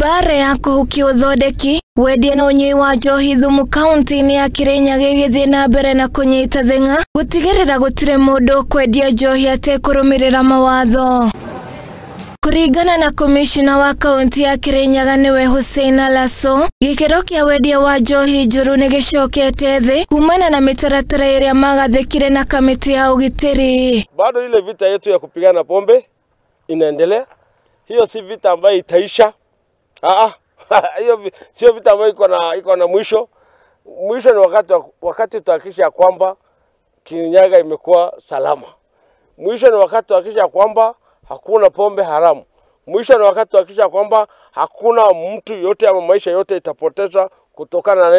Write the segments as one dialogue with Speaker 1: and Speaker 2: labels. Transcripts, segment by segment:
Speaker 1: Bare ya kuhukia uthondeki wendia na unyui wa njohi thumu kaunti-ini ya Kirinyaga igithii na mbere na kunyita thenga gutigirira gutire mundu kwendia njohi atekurumirira mawatho. Kuringana na komishina wa kaunti ya Kirinyaga niwe Hussein Alaso, gikiro kia wendia wa njohi njuru ni gicokete thi kumana na mitaratara iria magathikire na kamiti ya ugitiri.
Speaker 2: Bado ile vita yetu ya kupigana pombe inaendelea. Hiyo si vita ambayo itaisha. Hiyo sio vita ambayo iko na mwisho. Mwisho ni wakati tutahakikisha kwamba Kirinyaga imekuwa salama. Mwisho ni wakati tutahakikisha kwamba hakuna pombe haramu. Mwisho ni wakati tutahakikisha kwamba hakuna mtu yote ama maisha yote itapoteza kutokana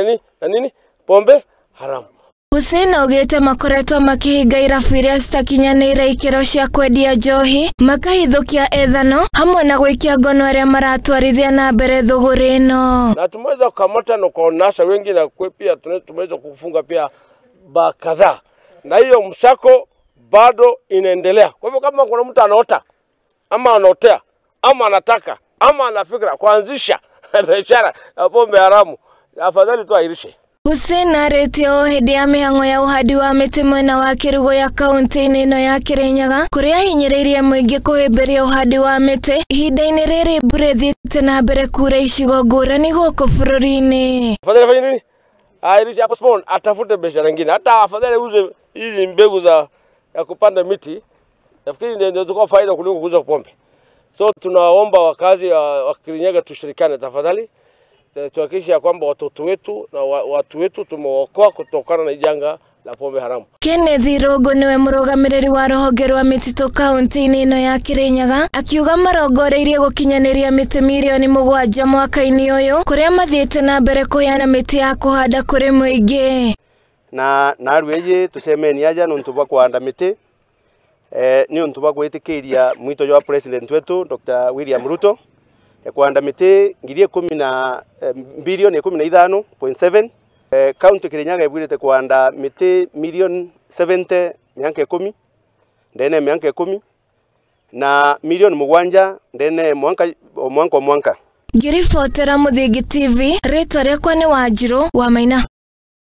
Speaker 2: na nini? Pombe haramu.
Speaker 1: Hussein augite makoretwo makihinga irabu iria citakinyanĩire ikĩro cia kwendia njohi makahithũkia ethano hamwe na gũikia ngono arĩa maratwarithia na mbere thũgũrĩ ĩno.
Speaker 2: Na tumeweza kukamata na kuonasha wengi na pia tumeweza kufunga pia ba kadhaa. Na hiyo msako bado inaendelea. Kwa hivyo kama kuna mtu anaota ama anaotea ama anataka ama anafikira kuanzisha biashara ya pombe haramu, afadhali tu airishe.
Speaker 1: Hussein arĩtie o hĩndĩ ya mĩhang'o ya ũhandi wa mĩtĩ mwena wa Kĩrugo ya kaunti-inĩ ĩno ya Kirinyaga kũrĩa ahinyĩrĩirie mũingĩ kũhĩmbĩria ũhandi wa mĩtĩ ihinda-inĩ rĩrĩ mbura ĩthiĩte na mbere kuura icigo ngũrani gũkũ bũrũri-inĩ.
Speaker 2: Afadhali fanye nini? Airishe postpone, atafute biashara nyingine. Hata afadhali uze hizi mbegu ya kupanda miti. Nafikiri ndio ziko faida kuliko kuuza pombe. So tunaomba wakazi wa Kirinyaga tushirikiane tafadhali. Tuhakikishe kwamba watoto wetu na watu wetu tumewaokoa kutokana na janga la pombe haramu.
Speaker 1: Kenneth Rogo niwe mũrũgamĩrĩri wa rũhonge rwa mĩtitũ kaunti-inĩ ĩno ya Kirinyaga akiuga marongoreirie gũkinyanĩria mĩtĩ milioni 7 mwaka-inĩ ũyũ kũrĩa mathiĩte na mbere kũheana mĩtĩ ya kũhanda kũrĩ mũingĩ.
Speaker 3: Na rwĩje tucemeni aja nuntu bwa kuhanda mĩtĩ ni untu bwa gwĩtĩkĩria mwito wa president wetu Dr. William Ruto kuhanda mĩtĩ ngiri 10 bilioni 15.7. County Kirinyaga ibwirite kuhanda mĩtĩ milioni 70 miaka 10 ndene miaka 10 na milioni 7 ndene mwanka.
Speaker 1: Ngiribotera Muthingi TV, ritwa rĩakwa nĩ Wanjiru wa Maina.